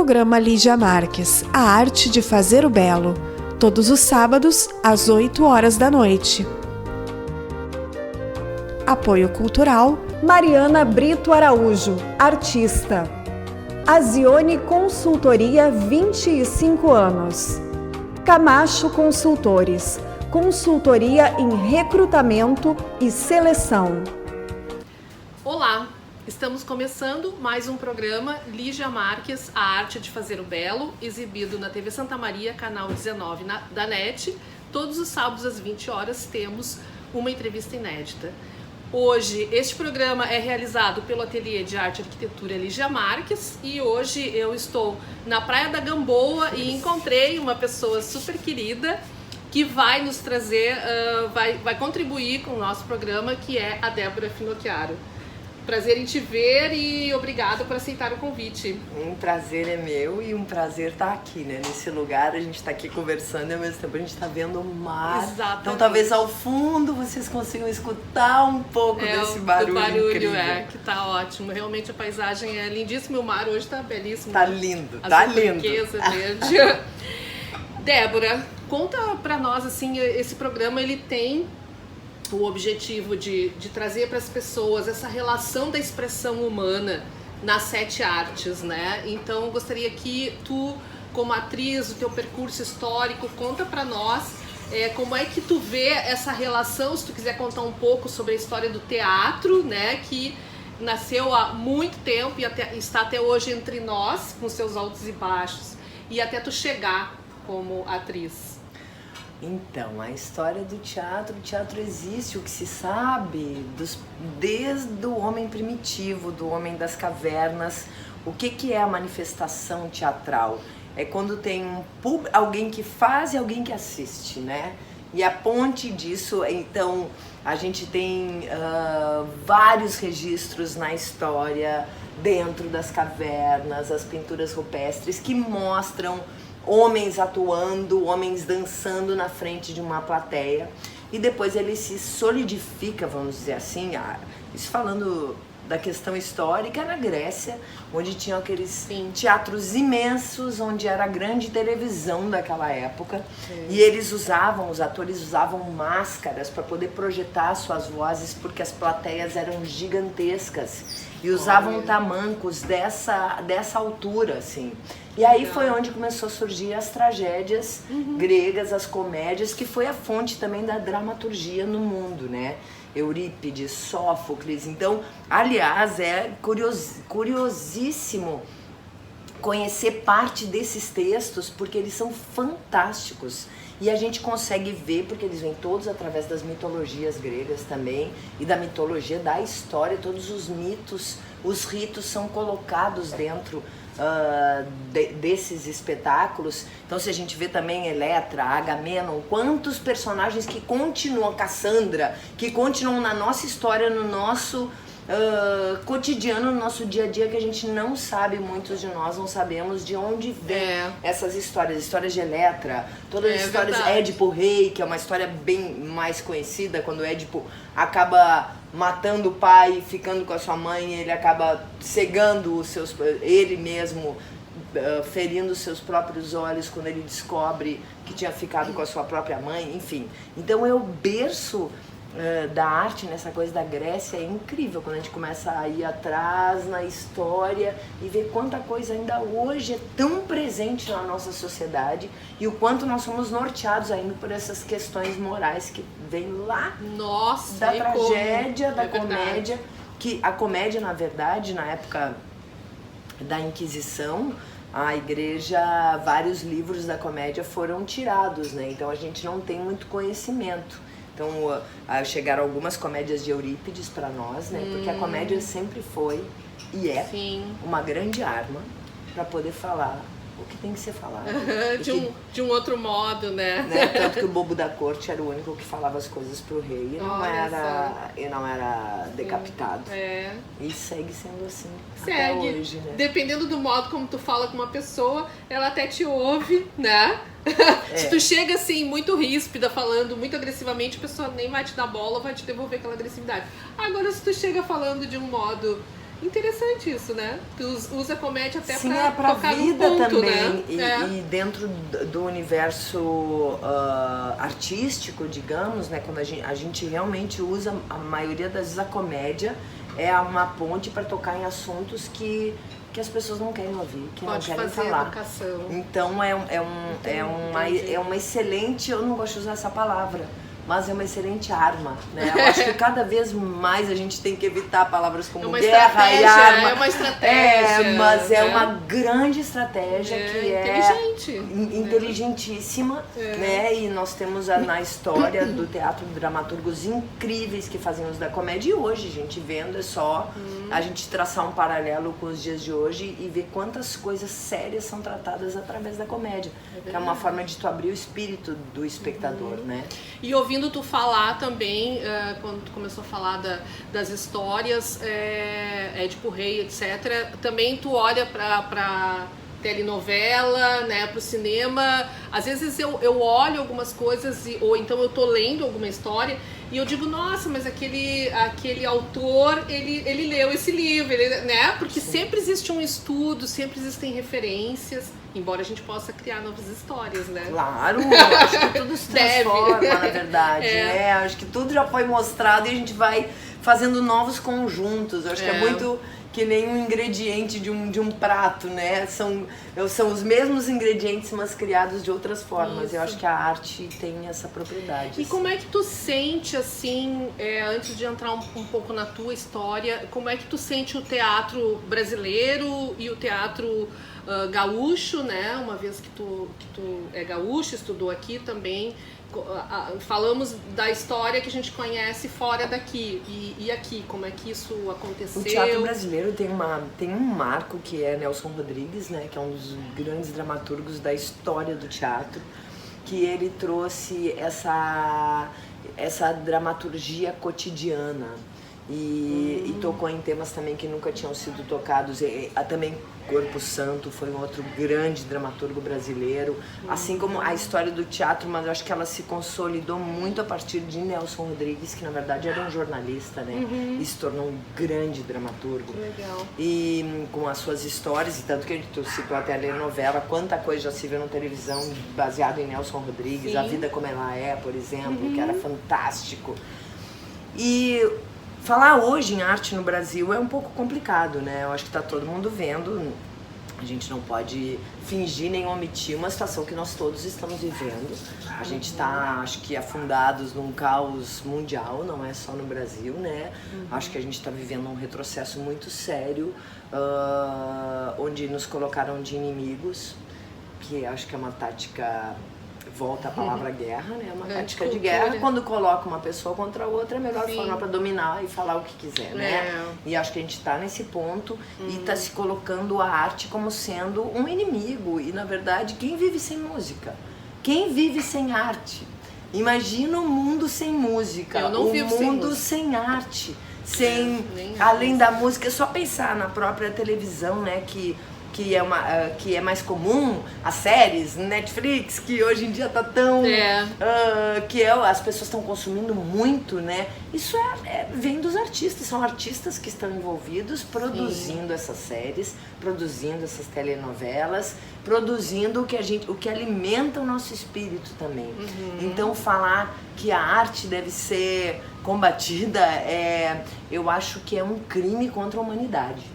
Programa Lígia Marques, a arte de fazer o belo. Todos os sábados, às 8 horas da noite. Apoio cultural: Mariana Brito Araújo, artista. Azione Consultoria, 25 anos. Camacho Consultores, consultoria em recrutamento e seleção. Olá, estamos começando mais um programa Lígia Marques, a arte de fazer o belo, exibido na TV Santa Maria, canal 19 da NET. Todos os sábados às 20 horas temos uma entrevista inédita. Hoje, este programa é realizado pelo Ateliê de Arte e Arquitetura Lígia Marques e hoje eu estou na Praia da Gamboa e encontrei uma pessoa super querida que vai nos trazer, vai contribuir com o nosso programa, que é a Débora Finocchiaro. Prazer em te ver e obrigada por aceitar o convite. Um prazer é meu e um prazer estar aqui, né? Nesse lugar, a gente está aqui conversando e ao mesmo tempo a gente está vendo o mar. Exatamente. Então talvez ao fundo vocês consigam escutar um pouco desse barulho incrível. Que tá ótimo. Realmente a paisagem é lindíssima e o mar hoje tá belíssimo. Tá lindo, azul tá lindo. Turquesa, verde. Débora, conta pra nós, assim, esse programa ele tem o objetivo de trazer para as pessoas essa relação da expressão humana nas 7 artes, né? Então, gostaria que tu, como atriz, o teu percurso histórico, conta para nós como é que tu vê essa relação, se tu quiser contar um pouco sobre a história do teatro, né? Que nasceu há muito tempo e está até hoje entre nós, com seus altos e baixos, e até tu chegar como atriz. Então, a história do teatro, o teatro existe, o que se sabe, desde o homem primitivo, do homem das cavernas. O que é a manifestação teatral? É quando tem alguém que faz e alguém que assiste, né? E a ponte disso, então, a gente tem vários registros na história, dentro das cavernas, as pinturas rupestres, que mostram homens atuando, homens dançando na frente de uma plateia, e depois ele se solidifica, vamos dizer assim, isso falando da questão histórica, na Grécia, onde tinham aqueles teatros imensos, onde era a grande televisão daquela época, e os atores usavam máscaras para poder projetar suas vozes, porque as plateias eram gigantescas, e usavam tamancos dessa altura, assim. E aí foi onde começou a surgir as tragédias gregas, as comédias, que foi a fonte também da dramaturgia no mundo, né? Eurípides, Sófocles. Então, aliás, é curiosíssimo conhecer parte desses textos, porque eles são fantásticos. E a gente consegue ver, porque eles vêm todos através das mitologias gregas também, e da mitologia da história, todos os mitos, os ritos são colocados dentro desses espetáculos. Então, se a gente vê também Eletra, Agamenon, quantos personagens que continuam, Cassandra, que continuam na nossa história, no nosso cotidiano, no nosso dia a dia, que a gente não sabe, muitos de nós não sabemos de onde vem essas histórias de Eletra, todas as histórias de Édipo Rei, que é uma história bem mais conhecida, quando Édipo acaba matando o pai, ficando com a sua mãe, ele acaba cegando ele mesmo, ferindo os seus próprios olhos quando ele descobre que tinha ficado com a sua própria mãe, enfim. Então é o berço da arte nessa coisa da Grécia, é incrível quando a gente começa a ir atrás na história e ver quanta coisa ainda hoje é tão presente na nossa sociedade e o quanto nós somos norteados ainda por essas questões morais que vêm lá da tragédia, da comédia, que a comédia, na verdade, na época da Inquisição, a igreja, vários livros da comédia foram tirados, né? Então a gente não tem muito conhecimento. Então, chegaram algumas comédias de Eurípides para nós, né? Porque a comédia sempre foi e é uma grande arma para poder falar o que tem que ser falado. de um outro modo, né? Tanto que o bobo da corte era o único que falava as coisas pro rei e não era decapitado. E segue sendo assim até hoje, né? Dependendo do modo como tu fala com uma pessoa, ela até te ouve, né? Se tu chega assim, muito ríspida, falando muito agressivamente, a pessoa nem vai te dar bola, vai te devolver aquela agressividade. Agora, se tu chega falando de um modo Interessante isso, né? Tu usa a comédia até Sim, pra pra tocar vida no ponto, também. né? E dentro do universo artístico, digamos, né? Quando a gente realmente usa, a maioria das vezes, a comédia é uma ponte para tocar em assuntos que as pessoas não querem ouvir, que Pode não querem fazer falar. educação. Então é uma excelente, eu não gosto de usar essa palavra, mas é uma excelente arma, né? Eu acho que cada vez mais a gente tem que evitar palavras como guerra e arma. É uma estratégia. Mas é né? uma grande estratégia que inteligente. Inteligentíssima, né? E nós temos na história do teatro dramaturgos incríveis que fazem uso da comédia. E hoje, gente, vendo é só a gente traçar um paralelo com os dias de hoje e ver quantas coisas sérias são tratadas através da comédia. Que é uma forma de tu abrir o espírito do espectador, né? E ouvindo tu falar também, quando tu começou a falar das histórias, Édipo Rei, etc., também tu olha pra telenovela, né, pro cinema. Às vezes eu olho algumas coisas, ou então eu tô lendo alguma história e eu digo, nossa, mas aquele autor, ele leu esse livro, né? Porque sempre existe um estudo, sempre existem referências, embora a gente possa criar novas histórias, né? Claro, acho que tudo se transforma, na verdade, né? Acho que tudo já foi mostrado e a gente vai fazendo novos conjuntos. Acho que é muito que nem um ingrediente de um prato, né? São os mesmos ingredientes, mas criados de outras formas. Isso. Eu acho que a arte tem essa propriedade. E como é que tu sente, assim, antes de entrar um pouco na tua história, como é que tu sente o teatro brasileiro e o teatro gaúcho, né? Uma vez que tu é gaúcho, estudou aqui também. Falamos da história que a gente conhece fora daqui e aqui, como é que isso aconteceu? O teatro brasileiro tem um marco que é Nelson Rodrigues, né, que é um dos grandes dramaturgos da história do teatro, que ele trouxe essa dramaturgia cotidiana e tocou em temas também que nunca tinham sido tocados. Também Corpo Santo foi um outro grande dramaturgo brasileiro, assim como a história do teatro, mas eu acho que ela se consolidou muito a partir de Nelson Rodrigues, que na verdade era um jornalista, né? E se tornou um grande dramaturgo. Legal. E com as suas histórias, e tanto que tu citou até a telenovela, quanta coisa já se viu na televisão baseado em Nelson Rodrigues, Sim. A Vida Como Ela É, por exemplo, que era fantástico. E falar hoje em arte no Brasil é um pouco complicado, né? Eu acho que tá todo mundo vendo. A gente não pode fingir nem omitir uma situação que nós todos estamos vivendo. A gente está, acho que, afundados num caos mundial, não é só no Brasil, né? Acho que a gente está vivendo um retrocesso muito sério, onde nos colocaram de inimigos, que acho que é uma tática... Volta a palavra guerra, né? Uma tática de guerra. Quando coloca uma pessoa contra a outra, é a melhor forma para dominar e falar o que quiser, né? E acho que a gente está nesse ponto e está se colocando a arte como sendo um inimigo. E, na verdade, quem vive sem música? Quem vive sem arte? Imagina um mundo sem música. Eu não vivo sem música. Sem arte. Além da música, é só pensar na própria televisão, né? Que é mais comum, as séries, Netflix, que hoje em dia tá tão... as pessoas estão consumindo muito, né? Isso vem dos artistas, são artistas que estão envolvidos produzindo essas séries, produzindo essas telenovelas, produzindo o que alimenta o nosso espírito também. Então falar que a arte deve ser combatida, eu acho que é um crime contra a humanidade.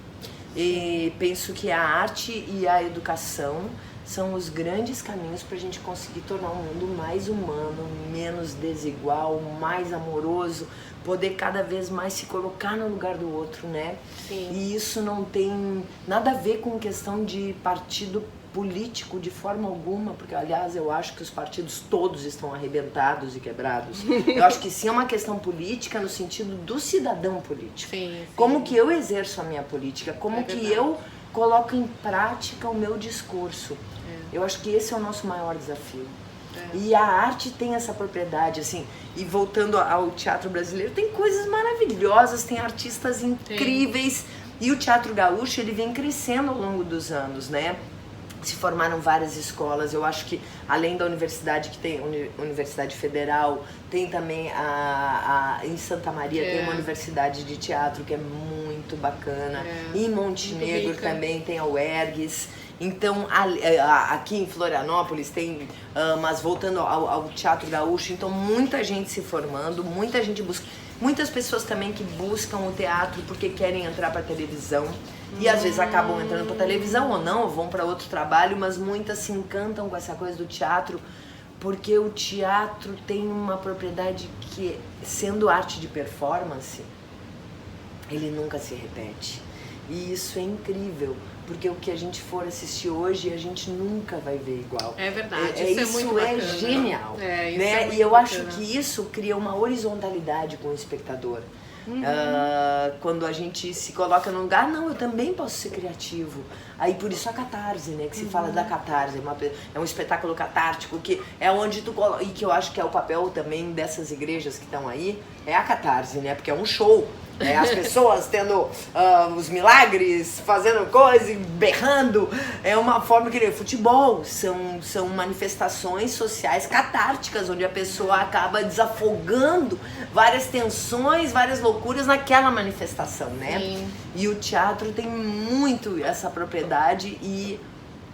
E penso que a arte e a educação são os grandes caminhos para a gente conseguir tornar o mundo mais humano, menos desigual, mais amoroso, poder cada vez mais se colocar no lugar do outro, né? Sim. E isso não tem nada a ver com questão de partido político de forma alguma, porque aliás eu acho que os partidos todos estão arrebentados e quebrados. Eu acho que sim, é uma questão política no sentido do cidadão político. Sim. Como que eu exerço a minha política, como que eu coloco em prática o meu discurso. Eu acho que esse é o nosso maior desafio. E a arte tem essa propriedade, assim, e voltando ao teatro brasileiro, tem coisas maravilhosas, tem artistas incríveis, e o teatro gaúcho, ele vem crescendo ao longo dos anos, né? se formaram várias escolas. Eu acho que além da universidade, que tem Universidade Federal, tem também em Santa Maria tem uma universidade de teatro que é muito bacana. Em Montenegro também tem a UERGS. Então, aqui em Florianópolis tem, mas voltando ao Teatro Gaúcho, então muita gente se formando, muita gente busca, muitas pessoas também que buscam o teatro porque querem entrar para televisão e às vezes acabam entrando para televisão ou não, ou vão para outro trabalho, mas muitas se encantam com essa coisa do teatro porque o teatro tem uma propriedade que, sendo arte de performance, ele nunca se repete. E isso é incrível, porque o que a gente for assistir hoje, a gente nunca vai ver igual. É verdade, isso é muito bacana. É genial. Isso né? é muito e eu bacana. acho que isso cria uma horizontalidade com o espectador. Quando a gente se coloca num lugar, não, eu também posso ser criativo. Aí por isso a catarse, né? Que se fala da catarse, é um espetáculo catártico, que é onde tu coloca, e que eu acho que é o papel também dessas igrejas que estão aí, é a catarse, né? Porque é um show. As pessoas tendo os milagres, fazendo coisa, berrando. É uma forma que futebol são manifestações sociais catárticas, onde a pessoa acaba desafogando várias tensões, várias loucuras naquela manifestação, né? Sim. E o teatro tem muito essa propriedade e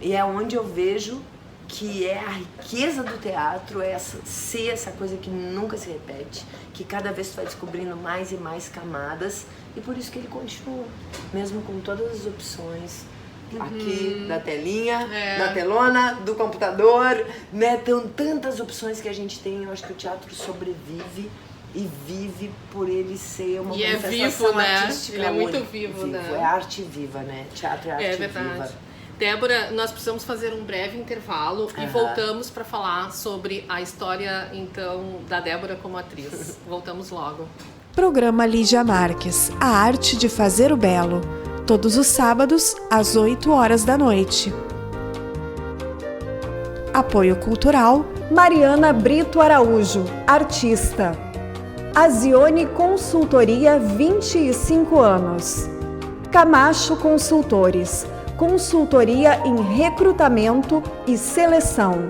é onde eu vejo que é a riqueza do teatro, ser essa coisa que nunca se repete, que cada vez tu vai descobrindo mais e mais camadas, e por isso que ele continua, mesmo com todas as opções aqui da telinha, da telona, do computador, né? Tem tantas opções que a gente tem. Eu acho que o teatro sobrevive e vive por ele ser uma manifestação vivo, né? artística. Ele é muito única. vivo, né? É arte viva, né? Teatro é arte verdade. viva. Débora, nós precisamos fazer um breve intervalo e voltamos para falar sobre a história, então, da Débora como atriz. Voltamos logo. Programa Lígia Marques, a arte de fazer o belo. Todos os sábados, às 8 horas da noite. Apoio cultural Mariana Brito Araújo, artista. Azione Consultoria, 25 anos. Camacho Consultores, consultoria em recrutamento e seleção.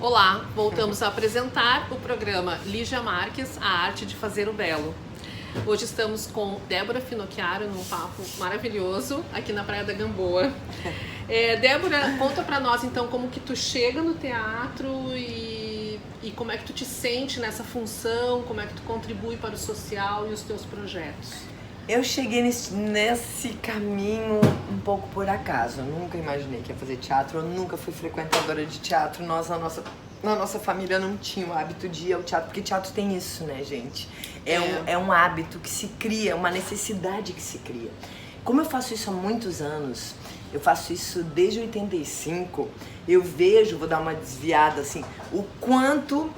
Olá, voltamos a apresentar o programa Lígia Marques, a arte de fazer o belo. Hoje estamos com Débora Finocchiaro num papo maravilhoso aqui na Praia da Gamboa. Débora, conta pra nós então como que tu chega no teatro e como é que tu te sente nessa função, como é que tu contribui para o social e os teus projetos. Eu cheguei nesse caminho um pouco por acaso. Eu nunca imaginei que ia fazer teatro, eu nunca fui frequentadora de teatro. Nós, na nossa família, não tinha o hábito de ir ao teatro, porque teatro tem isso, né, gente? É um hábito que se cria, uma necessidade que se cria. Como eu faço isso há muitos anos, eu faço isso desde 85, eu vejo, vou dar uma desviada assim, o quanto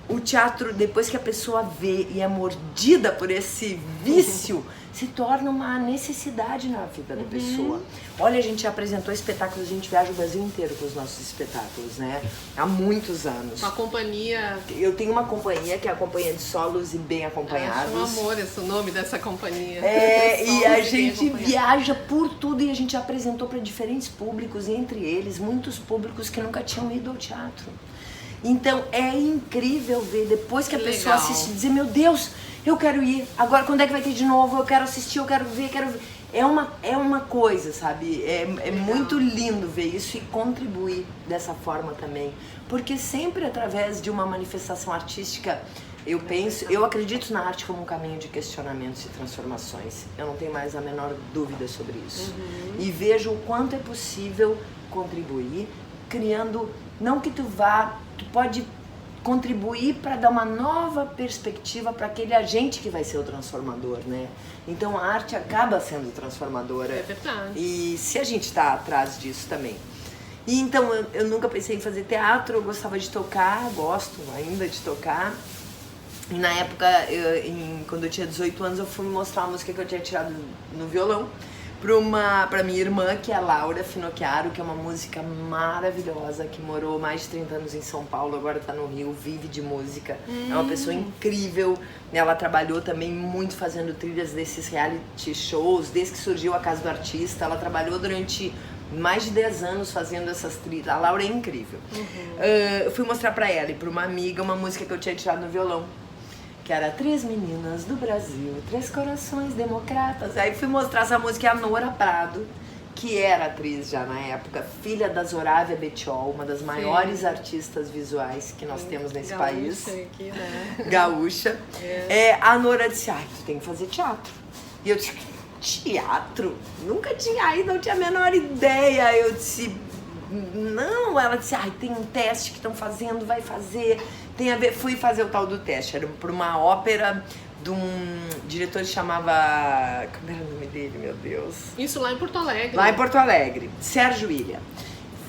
o teatro, depois que a pessoa vê e é mordida por esse vício, se torna uma necessidade na vida da pessoa. Olha, a gente apresentou espetáculos, a gente viaja o Brasil inteiro com os nossos espetáculos, né? Há muitos anos. Uma companhia... Eu tenho uma companhia que é a Companhia de Solos e Bem Acompanhados. Acho um amor esse o nome dessa companhia. E a gente viaja por tudo e a gente apresentou para diferentes públicos, entre eles muitos públicos que nunca tinham ido ao teatro. Então é incrível ver depois que a pessoa assiste dizer, meu Deus, eu quero ir, agora quando é que vai ter de novo, eu quero assistir, eu quero ver. É uma coisa, sabe? É muito lindo ver isso e contribuir dessa forma também. Porque sempre através de uma manifestação artística, eu acredito na arte como um caminho de questionamentos e transformações. Eu não tenho mais a menor dúvida sobre isso. E vejo o quanto é possível contribuir, criando, não que tu pode contribuir para dar uma nova perspectiva para aquele agente que vai ser o transformador, né? Então a arte acaba sendo transformadora. É verdade. E se a gente está atrás disso também. E então eu nunca pensei em fazer teatro, eu gostava de tocar, gosto ainda de tocar. E na época, quando eu tinha 18 anos, eu fui mostrar uma música que eu tinha tirado no violão pra minha irmã, que é a Laura Finocchiaro, que é uma música maravilhosa, que morou mais de 30 anos em São Paulo, agora tá no Rio, vive de música. É uma pessoa incrível. Ela trabalhou também muito fazendo trilhas desses reality shows, desde que surgiu a Casa do Artista. Ela trabalhou durante mais de 10 anos fazendo essas trilhas. A Laura é incrível. Eu fui mostrar pra ela e pra uma amiga uma música que eu tinha tirado no violão, que era 3 meninas do Brasil, 3 corações democratas. Aí fui mostrar essa música, a Nora Prado, que era atriz já na época, filha da Zorávia Bettiol, uma das maiores artistas visuais que nós temos nesse país. Aqui, né? Gaúcha. A Nora disse, tu tem que fazer teatro. E eu disse, teatro? Nunca tinha ido, não tinha a menor ideia. Eu disse, não. Ela disse, tem um teste que estão fazendo, vai fazer. Tem a ver, fui fazer o tal do teste, era por uma ópera de um diretor que chamava... Como era o nome dele, meu Deus? Isso lá em Porto Alegre. Lá em Porto Alegre, Sérgio Ilha.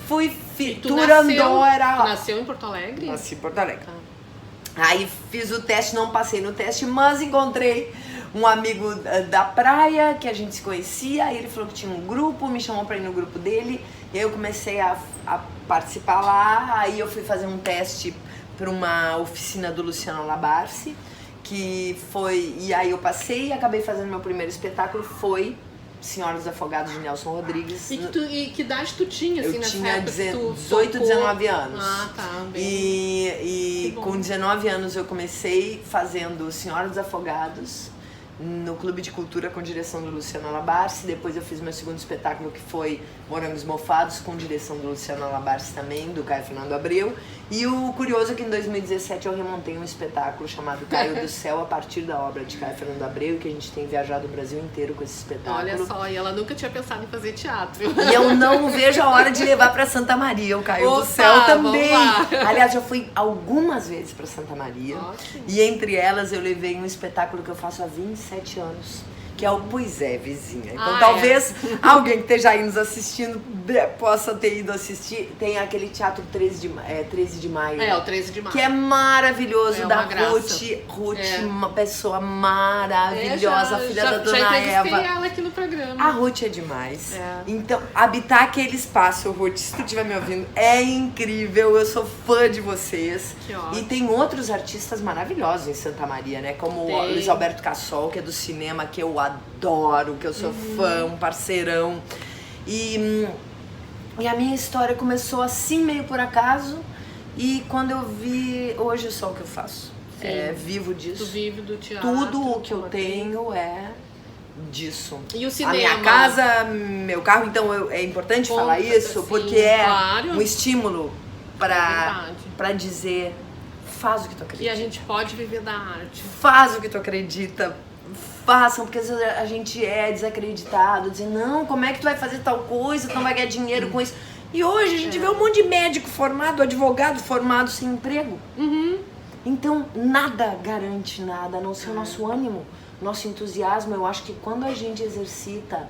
Fui Turandora. Nasceu em Porto Alegre? Nasci em Porto Alegre. Aí fiz o teste, não passei no teste, mas encontrei um amigo da praia, que a gente se conhecia, ele falou que tinha um grupo, me chamou pra ir no grupo dele, e aí eu comecei a participar lá, aí eu fui fazer um teste para uma oficina do Luciano Labarce, que foi... E aí eu passei e acabei fazendo meu primeiro espetáculo, foi Senhora dos Afogados, de Nelson Rodrigues. E que idade tu tinha, assim, nessa época? Eu tinha 18, 19 anos. Ah, tá, bem. E com 19 anos eu comecei fazendo Senhora dos Afogados, no Clube de Cultura com direção do Luciano Labarce. Depois eu fiz meu segundo espetáculo, que foi Morangos Mofados, com direção do Luciano Labarce também, do Caio Fernando Abreu. E o curioso é que em 2017 eu remontei um espetáculo chamado Caio do Céu, a partir da obra de Caio Fernando Abreu, que a gente tem viajado o Brasil inteiro com esse espetáculo. Olha só, e ela nunca tinha pensado em fazer teatro. E eu não vejo a hora de levar pra Santa Maria o Caio do Céu também. Aliás, já fui algumas vezes pra Santa Maria. Ótimo. E entre elas eu levei um espetáculo que eu faço há 27 anos, que é o Pois é, Vizinha. Então talvez alguém que esteja aí nos assistindo possa ter ido assistir. Tem aquele teatro 13 de maio. É, o 13 de maio. Que é maravilhoso, da graça. Ruth, uma pessoa maravilhosa, filha da Dona já Eva. Ela aqui no programa. A Ruth é demais. Então, habitar aquele espaço, Ruth, se tu estiver me ouvindo, é incrível. Eu sou fã de vocês. Que ótimo. E tem outros artistas maravilhosos em Santa Maria, né? Como o Luiz Alberto Cassol, que é do cinema, que eu adoro, que eu sou fã, um parceirão. E a minha história começou assim, meio por acaso. E quando eu vi, hoje é só o que eu faço. vivo disso. Tu vive do teatro. Tudo o que eu como tenho é disso. E o A cinema? minha casa, meu carro, então é importante Conta, falar isso, sim, porque é claro. um estímulo É verdade. pra dizer, faz o que tu E acredita. a gente pode viver da arte. Faz o que tu acredita. Façam, porque às vezes a gente é desacreditado, dizendo, não, como é que tu vai fazer tal coisa, tu não vai ganhar dinheiro com isso. E hoje a gente vê um monte de médico formado, advogado formado sem emprego. Então, nada garante nada, a não ser o nosso ânimo, nosso entusiasmo. Eu acho que quando a gente exercita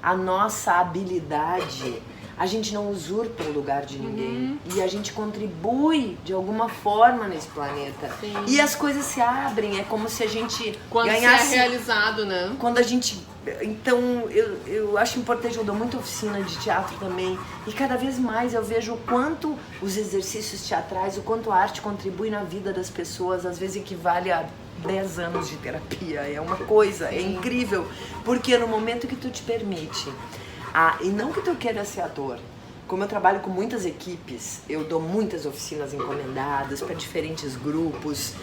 a nossa habilidade, a gente não usurpa o lugar de ninguém. E a gente contribui de alguma forma nesse planeta. Sim. E as coisas se abrem, é como se a gente Quando ganhasse... você é realizado, né? Quando a gente... Então, eu acho importante, eu dou muita oficina de teatro também. E cada vez mais eu vejo o quanto os exercícios teatrais, o quanto a arte contribui na vida das pessoas. Às vezes equivale a 10 anos de terapia. É uma coisa, é incrível. Porque no momento que tu te permite... e não que tu queira ser ator. Como eu trabalho com muitas equipes, eu dou muitas oficinas encomendadas para diferentes grupos,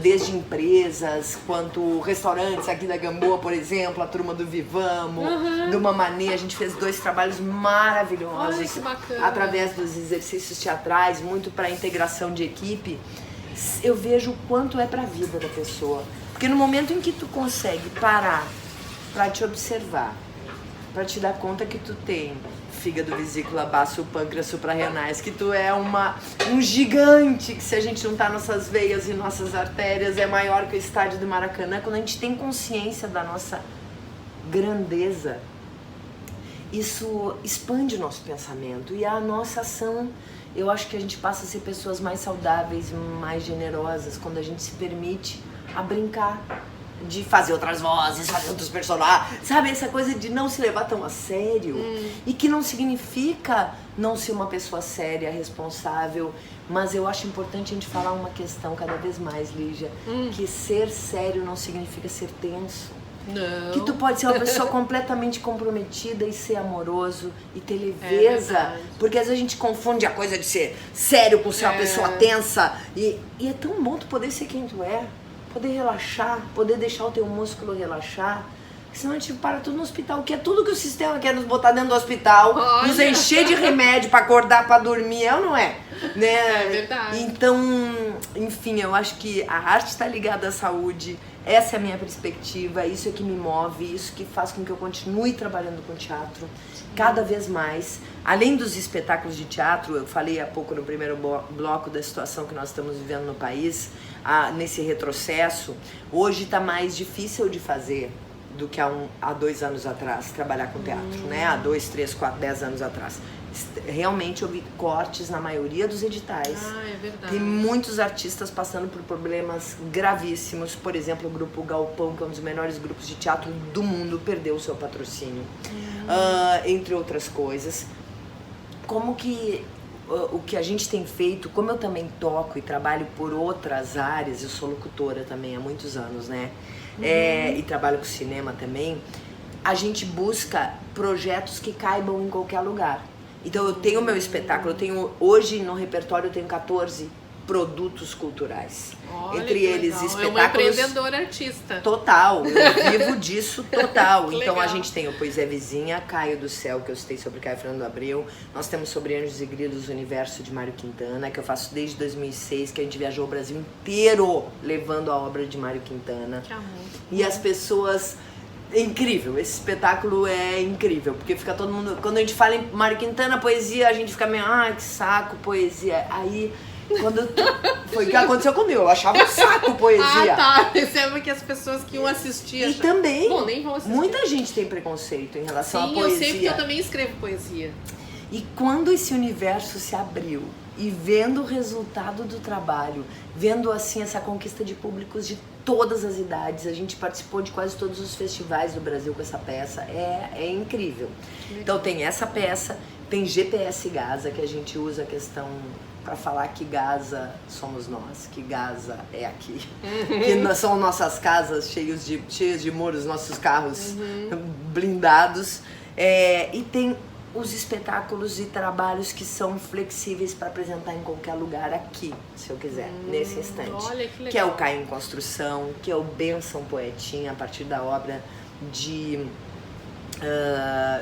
desde empresas, quanto restaurantes aqui da Gamboa, por exemplo, a turma do Vivamo, do Mamanê. A gente fez 2 trabalhos maravilhosos. Olha, que bacana. Através dos exercícios teatrais, muito para integração de equipe. Eu vejo o quanto é para a vida da pessoa. Porque no momento em que tu consegue parar para te observar, para te dar conta que tu tem fígado, vesícula, baço, pâncreas, suprarrenais, que tu é um gigante, que se a gente juntar nossas veias e nossas artérias é maior que o estádio do Maracanã. Quando a gente tem consciência da nossa grandeza, isso expande o nosso pensamento e a nossa ação. Eu acho que a gente passa a ser pessoas mais saudáveis, mais generosas, quando a gente se permite a brincar, de fazer outras vozes, fazer outros personagens, sabe? Essa coisa de não se levar tão a sério. E que não significa não ser uma pessoa séria, responsável. Mas eu acho importante a gente falar uma questão cada vez mais, Lígia, que ser sério não significa ser tenso. Não. Que tu pode ser uma pessoa completamente comprometida e ser amoroso e ter leveza. Porque às vezes a gente confunde a coisa de ser sério com ser uma pessoa tensa. E é tão bom tu poder ser quem tu é. Poder relaxar, poder deixar o teu músculo relaxar. Senão a gente para tudo no hospital, que é tudo que o sistema quer nos botar dentro do hospital. Olha. Nos encher de remédio pra acordar, pra dormir, é ou não é? Né? É verdade. Então, enfim, eu acho que a arte está ligada à saúde. Essa é a minha perspectiva, isso é que me move, isso que faz com que eu continue trabalhando com teatro cada vez mais. Além dos espetáculos de teatro, eu falei há pouco no primeiro bloco da situação que nós estamos vivendo no país, nesse retrocesso. Hoje está mais difícil de fazer do que há 2 anos atrás, trabalhar com teatro, né? Há 2, 3, 4, 10 anos atrás. Realmente houve cortes na maioria dos editais. É verdade. Tem muitos artistas passando por problemas gravíssimos. Por exemplo, o grupo Galpão, que é um dos menores grupos de teatro do mundo, perdeu o seu patrocínio. Entre outras coisas. Como que o que a gente tem feito, como eu também toco e trabalho por outras áreas, eu sou locutora também há muitos anos, né? E trabalho com cinema também, a gente busca projetos que caibam em qualquer lugar. Então eu tenho meu espetáculo, hoje no repertório eu tenho 14 produtos culturais. Olha, entre que eles legal. espetáculos. É uma empreendedora artista. Total, eu vivo disso total. Então Legal. a gente tem o Poesia Vizinha, Caio do Céu, que eu citei sobre Caio Fernando Abreu. Nós temos sobre Anjos e Grilos, o Universo de Mário Quintana, que eu faço desde 2006, que a gente viajou o Brasil inteiro levando a obra de Mário Quintana. Que amor. E as pessoas... É incrível, esse espetáculo é incrível, porque fica todo mundo... Quando a gente fala em Mário Quintana, poesia, a gente fica meio, que saco, poesia. Aí, quando... Foi o que aconteceu comigo, eu achava um saco poesia. Tá. Percebe que as pessoas que iam assistir... E também, Bom, nem vão assistir. muita gente tem preconceito em relação à Sim, poesia. eu sei porque eu também escrevo poesia. E quando esse universo se abriu, e vendo o resultado do trabalho, vendo assim essa conquista de públicos de todas as idades, a gente participou de quase todos os festivais do Brasil com essa peça, é incrível. Então tem essa peça, tem GPS Gaza, que a gente usa a questão para falar que Gaza somos nós, que Gaza é aqui, que são nossas casas cheias de muros, nossos carros blindados, e tem os espetáculos e trabalhos que são flexíveis para apresentar em qualquer lugar aqui, se eu quiser, nesse instante. Olha que legal. Que é o Caio em Construção, que é o Benção Poetinha, a partir da obra de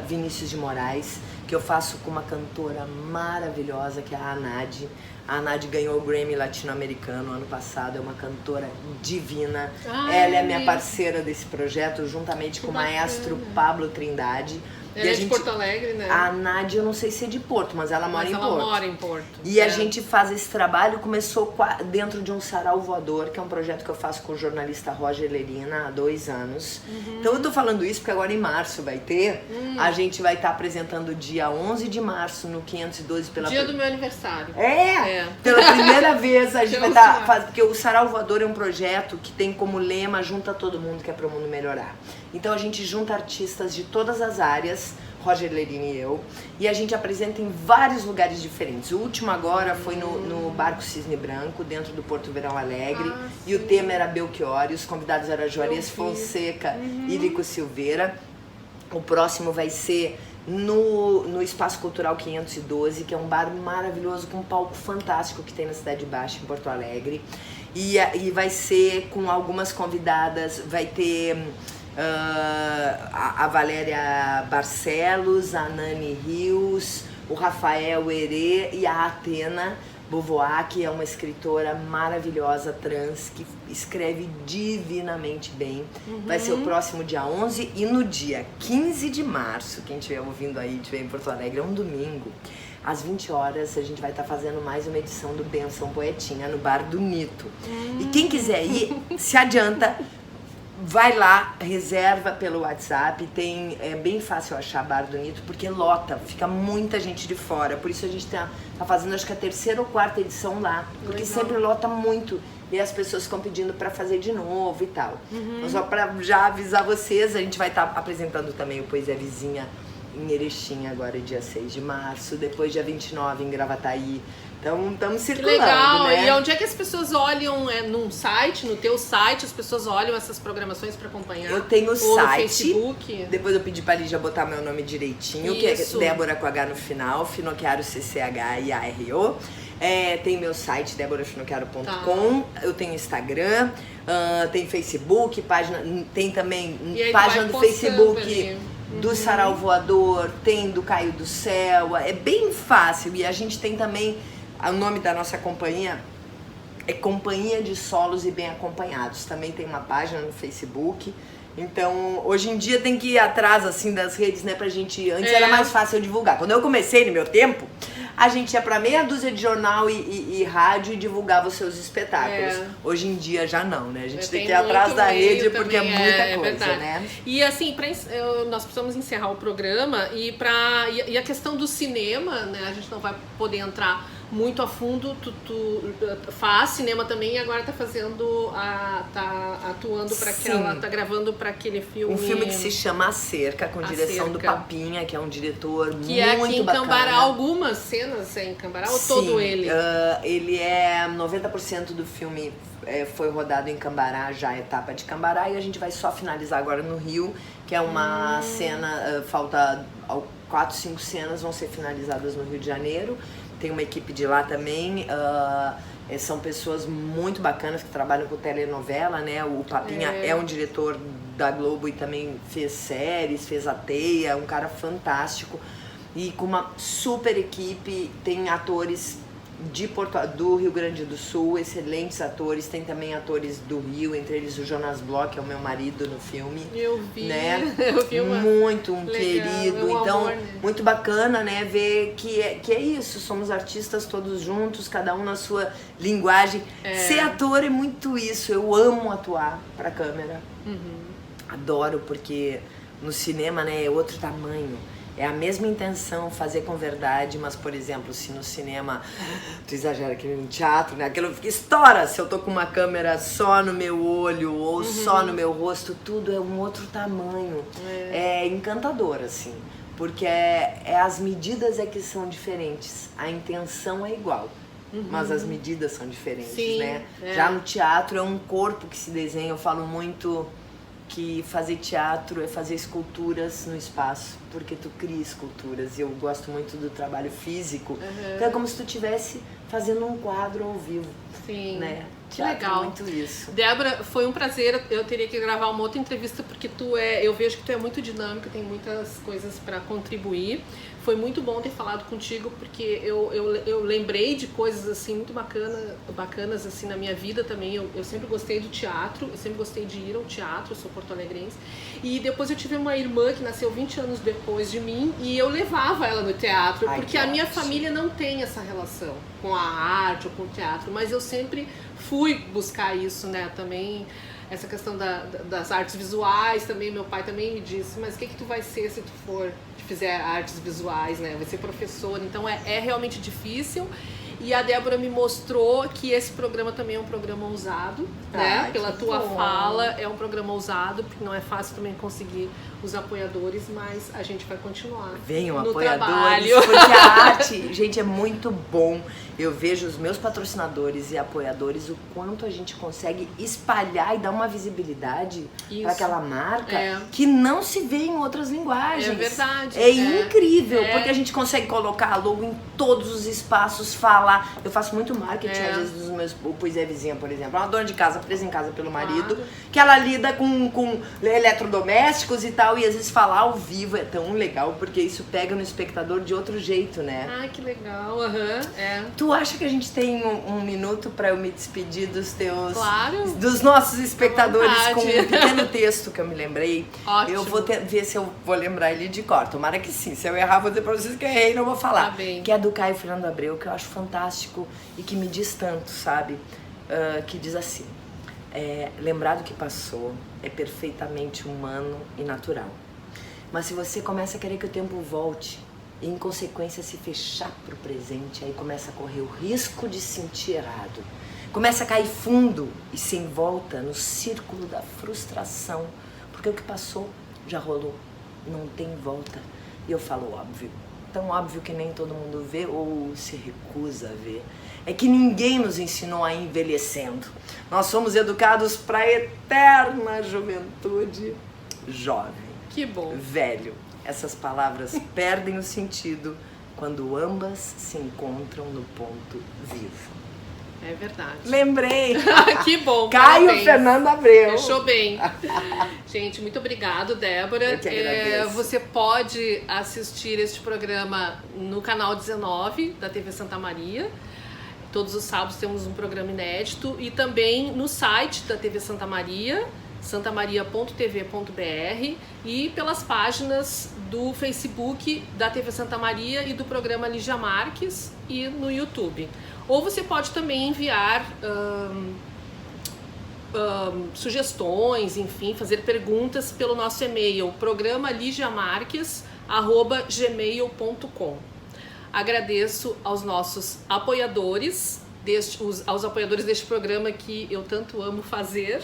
Vinícius de Moraes, que eu faço com uma cantora maravilhosa, que é a Anade. A Anade ganhou o Grammy latino-americano ano passado, é uma cantora divina. Ela é minha parceira desse projeto, juntamente com o maestro Pablo Trindade. Ela é de Porto Alegre, né? A Nádia, eu não sei se é de Porto, mas ela mora em Porto. Ela mora em Porto. E a gente faz esse trabalho, começou dentro de um sarau voador, que é um projeto que eu faço com o jornalista Roger Lerina há 2 anos. Então eu tô falando isso porque agora em março vai ter, a gente vai estar apresentando dia 11 de março no 512 pela... Dia do meu aniversário. Pela primeira vez a gente vai estar... Porque o sarau voador é um projeto que tem como lema junta todo mundo que é pro mundo melhorar. Então a gente junta artistas de todas as áreas, Roger Lerina e eu, e a gente apresenta em vários lugares diferentes. O último agora foi no Barco Cisne Branco, dentro do Porto Verão Alegre, e o tema era Belchior, e os convidados eram Juarez Fonseca e Lico Silveira. O próximo vai ser no Espaço Cultural 512, que é um bar maravilhoso, com um palco fantástico que tem na Cidade Baixa, em Porto Alegre. E vai ser com algumas convidadas, vai ter... a Valéria Barcelos, a Nani Rios, o Rafael Herê e a Atena Beauvoir, que é uma escritora maravilhosa trans, que escreve divinamente bem. Vai ser o próximo dia 11 e no dia 15 de março, quem estiver ouvindo aí, estiver em Porto Alegre, é um domingo, às 20 horas a gente vai estar fazendo mais uma edição do Benção Poetinha no Bar do Nito. E quem quiser ir, se adianta, vai lá, reserva pelo WhatsApp, é bem fácil achar Bar do Nito, porque lota, fica muita gente de fora, por isso a gente tá fazendo acho que a 3ª ou 4ª edição lá, porque sempre lota muito, e as pessoas ficam pedindo pra fazer de novo e tal. Então, só pra já avisar vocês, a gente vai estar apresentando também o Poesia Vizinha em Erechim agora, dia 6 de março, depois dia 29 em Gravataí. Então, estamos circulando, legal, né? E onde é que as pessoas olham? Num site, no teu site, as pessoas olham essas programações para acompanhar? Eu tenho o Ou site. no Facebook? Depois eu pedi pra Lígia botar meu nome direitinho, Isso. que é Débora com H no final, Finocchiaro CCHIARO. Tem meu site, deborafinocchiaro.com. Eu tenho Instagram, tem Facebook, tem também página do Facebook do Sarau Voador, tem do Caio do Céu. É bem fácil. E a gente tem também, o nome da nossa companhia é Companhia de Solos e Bem Acompanhados. Também tem uma página no Facebook. Então, hoje em dia tem que ir atrás, assim, das redes, né, pra gente... Antes era mais fácil eu divulgar. Quando eu comecei, no meu tempo, a gente ia pra meia dúzia de jornal e rádio e divulgava os seus espetáculos. Hoje em dia já não, né? A gente tem que ir atrás da rede porque é muita coisa, né? E assim, nós precisamos encerrar o programa e a questão do cinema, né? A gente não vai poder entrar muito a fundo, tu faz cinema também e agora tá fazendo, tá atuando para aquela, tá gravando para aquele filme. Um filme que se chama A Cerca, com direção do Papinha, que é um diretor muito bacana. Que é aqui em Cambará, algumas cenas em Cambará ou todo ele? Ele 90% do filme foi rodado em Cambará, já a etapa de Cambará, e a gente vai só finalizar agora no Rio, que é uma cena, falta 4, 5 cenas vão ser finalizadas no Rio de Janeiro. Tem uma equipe de lá também, são pessoas muito bacanas que trabalham com telenovela, né? O Papinha é um diretor da Globo e também fez séries, fez a Teia, um cara fantástico. E com uma super equipe, tem atores do Rio Grande do Sul, excelentes atores, tem também atores do Rio, entre eles o Jonas Bloch, que é o meu marido no filme. Eu vi, né? Eu vi muito legal, querido, então amor, né? Muito bacana, né, ver que é isso, somos artistas todos juntos, cada um na sua linguagem. Ser ator é muito isso, eu amo atuar pra câmera, adoro, porque no cinema, né, é outro tamanho. É a mesma intenção, fazer com verdade, mas, por exemplo, se no cinema, tu exagera que no teatro, né? Aquilo estoura se eu tô com uma câmera só no meu olho ou só no meu rosto, tudo é um outro tamanho. É encantador, assim, porque as medidas que são diferentes, a intenção é igual. Mas as medidas são diferentes, né? Já no teatro é um corpo que se desenha, eu falo muito... que fazer teatro é fazer esculturas no espaço, porque tu cria esculturas, e eu gosto muito do trabalho físico. Então é como se tu estivesse fazendo um quadro ao vivo. Sim. Né? Que Teatro legal. É muito isso. Débora, foi um prazer. Eu teria que gravar uma outra entrevista porque eu vejo que tu é muito dinâmica, tem muitas coisas para contribuir. Foi muito bom ter falado contigo porque eu lembrei de coisas assim muito bacanas assim na minha vida também. Eu sempre gostei do teatro, eu sempre gostei de ir ao teatro, eu sou porto-alegrense. E depois eu tive uma irmã que nasceu 20 anos depois de mim e eu levava ela no teatro, porque a minha família não tem essa relação com a arte ou com o teatro, mas eu sempre fui buscar isso, né, também essa questão das artes visuais também. Meu pai também me disse, mas o que tu vai ser se tu fizer artes visuais, né, vai ser professora, então é realmente difícil. E a Débora me mostrou que esse programa também é um programa ousado, né? Pela tua fala, é um programa ousado, porque não é fácil também conseguir os apoiadores, mas a gente vai continuar. Venham no apoiadores, trabalho. porque a arte, gente, é muito bom. Eu vejo os meus patrocinadores e apoiadores, o quanto a gente consegue espalhar e dar uma visibilidade para aquela marca que não se vê em outras linguagens. É verdade. É incrível, porque a gente consegue colocar a logo em todos os espaços, falar. Eu faço muito marketing, às vezes, dos meus... O Poesia Vizinha, por exemplo, é uma dona de casa presa em casa pelo marido, que ela lida com eletrodomésticos e tal, e às vezes falar ao vivo é tão legal, porque isso pega no espectador de outro jeito, né? Ai, que legal, Tu acha que a gente tem um minuto pra eu me despedir dos teus... Claro. Dos nossos espectadores com um vontade. pequeno texto que eu me lembrei? Ótimo. Eu vou ver se eu vou lembrar ele de cor. Tomara que sim. Se eu errar, vou dizer pra vocês que eu errei e não vou falar. Tá bem. Que é do Caio Fernando Abreu, que eu acho fantástico e que me diz tanto, sabe? Que diz assim: lembrar do que passou é perfeitamente humano e natural. Mas se você começa a querer que o tempo volte e, em consequência, se fechar pro presente, aí começa a correr o risco de sentir errado. Começa a cair fundo e sem volta no círculo da frustração, porque o que passou já rolou, não tem volta. E eu falo óbvio, tão óbvio que nem todo mundo vê ou se recusa a ver. É que ninguém nos ensinou a ir envelhecendo. Nós somos educados para a eterna juventude jovem. Que bom. Velho. Essas palavras perdem o sentido quando ambas se encontram no ponto vivo. É verdade. Lembrei! Que bom. Caio parabéns. Fernando Abreu. Fechou bem. Gente, muito obrigado, Débora. Eu que agradeço. Você pode assistir este programa no canal 19 da TV Santa Maria. Todos os sábados temos um programa inédito. E também no site da TV Santa Maria, santamaria.tv.br, e pelas páginas do Facebook da TV Santa Maria e do programa Lígia Marques e no YouTube. Ou você pode também enviar sugestões, enfim, fazer perguntas pelo nosso e-mail, programa ligiamarques@gmail.com. Agradeço aos nossos apoiadores, aos apoiadores deste programa que eu tanto amo fazer,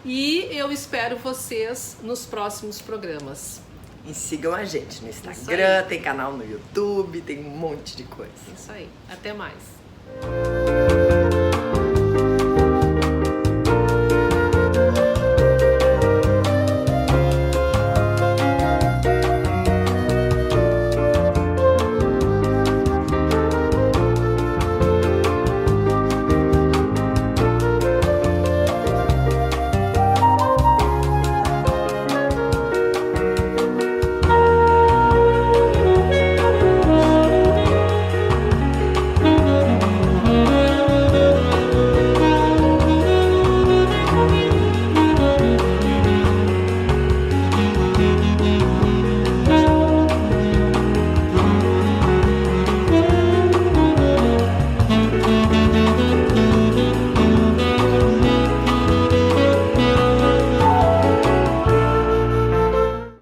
e eu espero vocês nos próximos programas. E sigam a gente no Instagram, tem canal no YouTube, tem um monte de coisa. Isso aí. Até mais.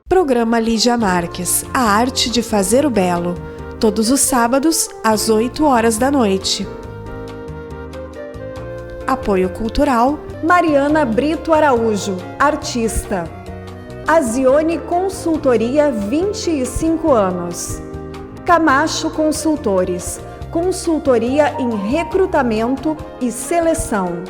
Programa Lígia Marques, a arte de fazer o belo. Todos os sábados, às 8 horas da noite. Apoio cultural Mariana Brito Araújo, artista. Azione Consultoria, 25 anos. Camacho Consultores, consultoria em recrutamento e seleção.